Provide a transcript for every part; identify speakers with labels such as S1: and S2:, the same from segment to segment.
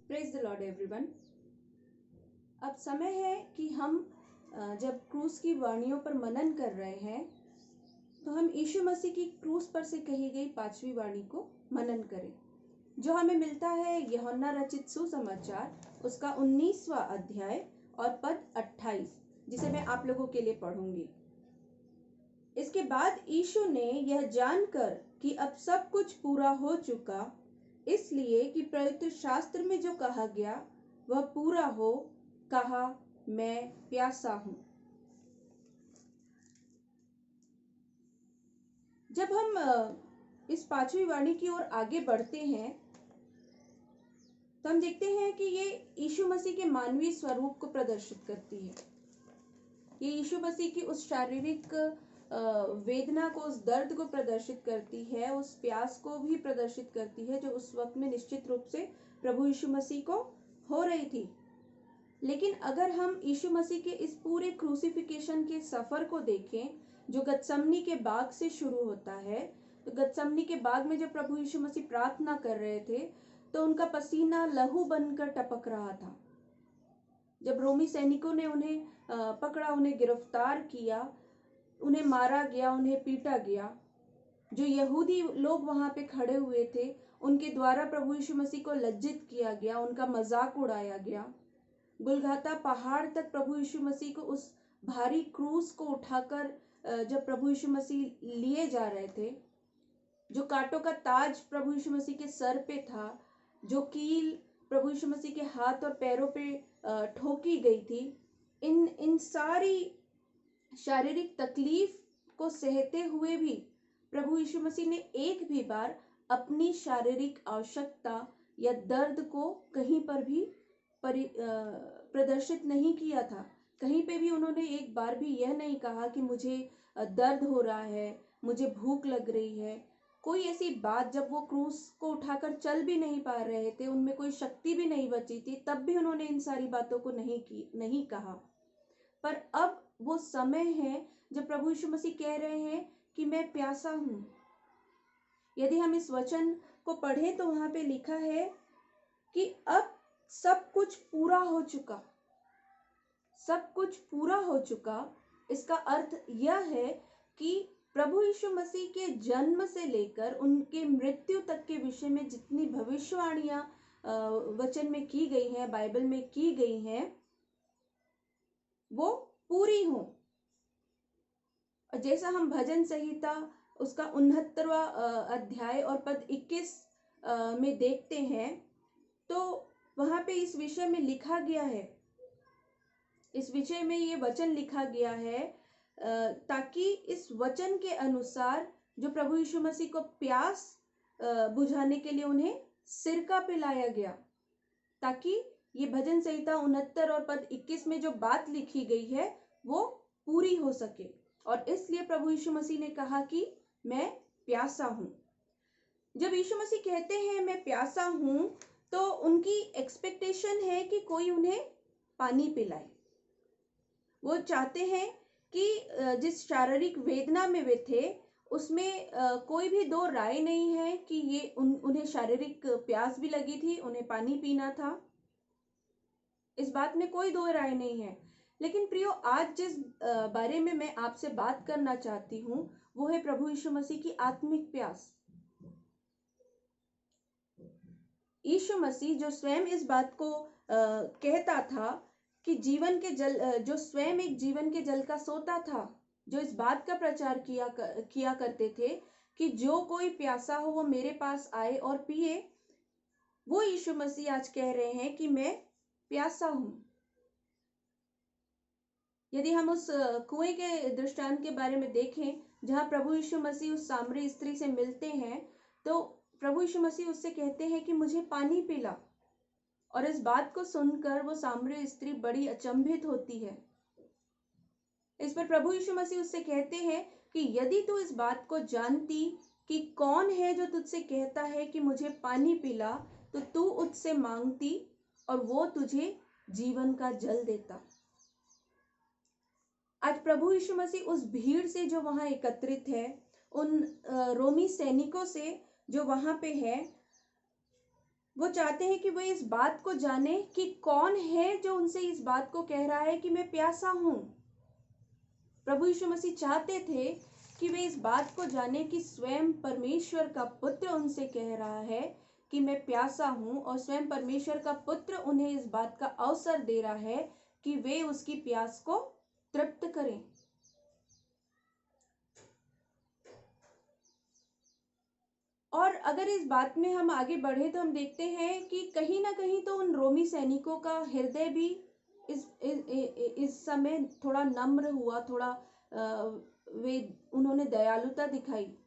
S1: Praise the Lord everyone. अब समय है कि हम जब क्रूस की वाणियों पर मनन कर रहे हैं तो हम यीशु मसीह की क्रूस पर से कही गई 5वीं वाणी को मनन करें, जो हमें मिलता है यूहन्ना रचित सुसमाचार उसका 19वां अध्याय और पद 28, जिसे मैं आप लोगों के लिए पढ़ूंगी। इसके बाद यीशु ने यह जानकर कि अब सब कुछ पूरा हो चुका, इसलिए कि पवित्र शास्त्र में जो कहा गया वह पूरा हो, कहा, मैं प्यासा हूं। जब हम इस 5वीं वाणी की ओर आगे बढ़ते हैं तो हम देखते हैं कि ये यीशु मसीह के मानवीय स्वरूप को प्रदर्शित करती है। ये यीशु मसीह की उस शारीरिक वेदना को, उस दर्द को प्रदर्शित करती है, उस प्यास को भी प्रदर्शित करती है जो उस वक्त में निश्चित रूप से प्रभु यीशु मसीह को हो रही थी। लेकिन अगर हम यीशु मसीह के इस पूरे क्रूसिफिकेशन के सफर को देखें, जो गतसमनी के बाग से शुरू होता है, तो गतसमनी के बाग में जब प्रभु यीशु मसीह प्रार्थना कर रहे थे तो उनका पसीना लहू बनकर टपक रहा था। जब रोमी सैनिकों ने उन्हें पकड़ा, उन्हें गिरफ्तार किया, उन्हें मारा गया, उन्हें पीटा गया, जो यहूदी लोग वहां पे खड़े हुए थे उनके द्वारा प्रभु यीशु मसीह को लज्जित किया गया, उनका मजाक उड़ाया गया। गुलगाता पहाड़ तक प्रभु यीशु मसीह को, उस भारी क्रूस को उठाकर जब प्रभु यीशु मसीह लिए जा रहे थे, जो कांटों का ताज प्रभु यीशु मसीह के सर पे था, जो कील प्रभु यीशु मसीह के हाथ और पैरों पे ठोकी गई थी, इन सारी शारीरिक तकलीफ को सहते हुए भी प्रभु यीशु मसीह ने एक भी बार अपनी शारीरिक आवश्यकता या दर्द को कहीं पर भी प्रदर्शित नहीं किया था। कहीं पे भी उन्होंने एक बार भी यह नहीं कहा कि मुझे दर्द हो रहा है, मुझे भूख लग रही है। कोई ऐसी बात, जब वो क्रूस को उठाकर चल भी नहीं पा रहे थे, उनमें कोई शक्ति भी नहीं बची थी, तब भी उन्होंने इन सारी बातों को नहीं कहा। पर अब वो समय है जब प्रभु यीशु मसीह कह रहे हैं कि मैं प्यासा हूं। यदि हम इस वचन को पढ़ें तो वहां पे लिखा है कि अब सब कुछ पूरा हो चुका। सब कुछ पूरा हो चुका, इसका अर्थ यह है कि प्रभु यीशु मसीह के जन्म से लेकर उनके मृत्यु तक के विषय में जितनी भविष्यवाणियां वचन में की गई हैं, बाइबल में की गई हैं, वो पूरी हो। जैसा हम भजन संहिता उसका 69वां अध्याय और पद 21 में देखते हैं, तो वहां पे इस विषय में लिखा गया है, इस विषय में ये वचन लिखा गया है ताकि इस वचन के अनुसार जो प्रभु यीशु मसीह को प्यास बुझाने के लिए उन्हें सिरका पिलाया गया, ताकि ये भजन संहिता 69 और पद 21 में जो बात लिखी गई है वो पूरी हो सके। और इसलिए प्रभु यीशु मसीह ने कहा कि मैं प्यासा हूं। जब यीशु मसीह कहते हैं मैं प्यासा हूं, तो उनकी एक्सपेक्टेशन है कि कोई उन्हें पानी पिलाए। वो चाहते हैं कि जिस शारीरिक वेदना में वे थे उसमें कोई भी दो राय नहीं है कि ये उन्हें शारीरिक प्यास भी लगी थी, उन्हें पानी पीना था, इस बात में कोई दो राय नहीं है। लेकिन प्रियो, आज जिस बारे में मैं आपसे बात करना चाहती हूँ वो है प्रभु यीशु मसीह की आत्मिक प्यास। यीशु मसीह जो स्वयं इस बात को कहता था कि जीवन के जल, जो स्वयं एक जीवन के जल का सोता था, जो इस बात का प्रचार किया करते थे कि जो कोई प्यासा हो वो मेरे पास आए और पिए, वो यीशु मसीह आज कह रहे हैं कि मैं प्यासा हूं। यदि हम उस कुएं के दृष्टांत के बारे में देखें जहां प्रभु यीशु मसीह उस सामरी स्त्री से मिलते हैं, तो प्रभु यीशु मसीह उससे कहते हैं कि मुझे पानी पिला। और इस बात को सुनकर वो सामरी स्त्री बड़ी अचंभित होती है। इस पर प्रभु यीशु मसीह उससे कहते हैं कि यदि तू इस बात को जानती कि कौन है जो तुझसे कहता है कि मुझे पानी पिला, तो तू उससे मांगती और वो तुझे जीवन का जल देता। आज प्रभु यीशु मसीह उस भीड़ से जो वहां एकत्रित है, उन रोमी सैनिकों से जो वहां पे है, वो चाहते हैं कि वो इस बात को जाने कि कौन है जो उनसे इस बात को कह रहा है कि मैं प्यासा हूं। प्रभु यीशु मसीह चाहते थे कि वे इस बात को जाने कि स्वयं परमेश्वर का पुत्र उनसे कह रहा है कि मैं प्यासा हूं, और स्वयं परमेश्वर का पुत्र उन्हें इस बात का अवसर दे रहा है कि वे उसकी प्यास को तृप्त करें। और अगर इस बात में हम आगे बढ़े तो हम देखते हैं कि कहीं ना कहीं तो उन रोमी सैनिकों का हृदय भी इस समय थोड़ा नम्र हुआ, थोड़ा वे उन्होंने दयालुता दिखाई।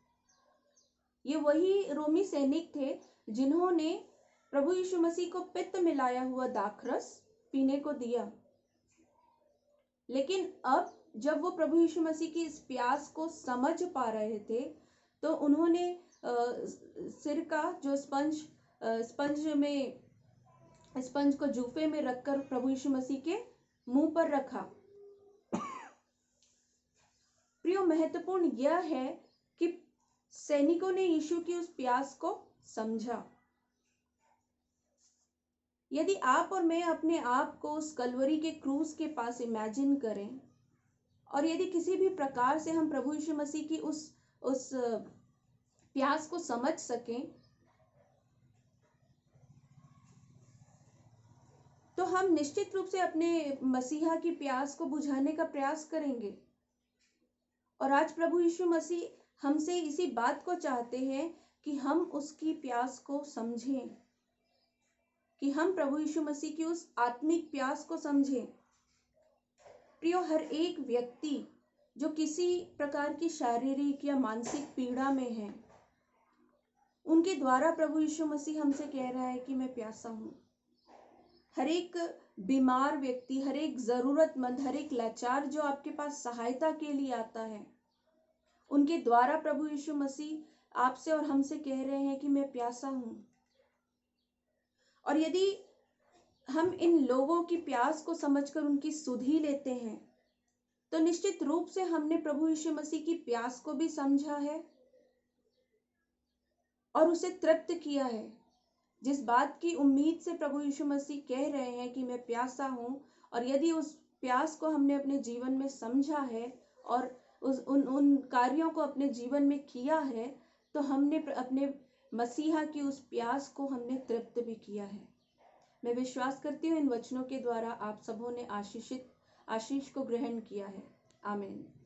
S1: ये वही रोमी सैनिक थे जिन्होंने प्रभु यीशु मसीह को पित्त मिलाया हुआ दाखरस पीने को दिया। लेकिन अब जब वो प्रभु यीशु मसीह की इस प्यास को समझ पा रहे थे तो उन्होंने सिर का जो स्पंज को जूफे में रखकर प्रभु यीशु मसीह के मुंह पर रखा। प्रियो, महत्वपूर्ण यह है कि सैनिकों ने यीशु की उस प्यास को समझा। यदि आप और मैं अपने आप को उस कलवरी के क्रूस के पास इमेजिन करें, और यदि किसी भी प्रकार से हम प्रभु यीशु मसीह की उस प्यास को समझ सकें, तो हम निश्चित रूप से अपने मसीहा की प्यास को बुझाने का प्रयास करेंगे। और आज प्रभु यीशु मसीह हमसे इसी बात को चाहते हैं कि हम उसकी प्यास को समझें, कि हम प्रभु यीशु मसीह की उस आत्मिक प्यास को समझें। प्रियो, हर एक व्यक्ति जो किसी प्रकार की शारीरिक या मानसिक पीड़ा में है, उनके द्वारा प्रभु यीशु मसीह हमसे कह रहा है कि मैं प्यासा हूं। हर एक बीमार व्यक्ति, हर एक जरूरतमंद, हर एक लाचार जो आपके पास सहायता के लिए आता है, उनके द्वारा प्रभु यीशु मसीह आपसे और हमसे कह रहे हैं कि मैं प्यासा हूं। और यदि हम इन लोगों की प्यास को समझकर उनकी सुधि लेते हैं, तो निश्चित रूप से हमने प्रभु यीशु मसीह की प्यास को भी समझा है और उसे तृप्त किया है। जिस बात की उम्मीद से प्रभु यीशु मसीह कह रहे हैं कि मैं प्यासा हूं, और यदि उस प्यास को हमने अपने जीवन में समझा है और उन कार्यों को अपने जीवन में किया है, तो हमने अपने मसीहा की उस प्यास को हमने तृप्त भी किया है। मैं विश्वास करती हूँ इन वचनों के द्वारा आप सबों ने आशीष को ग्रहण किया है। आमीन।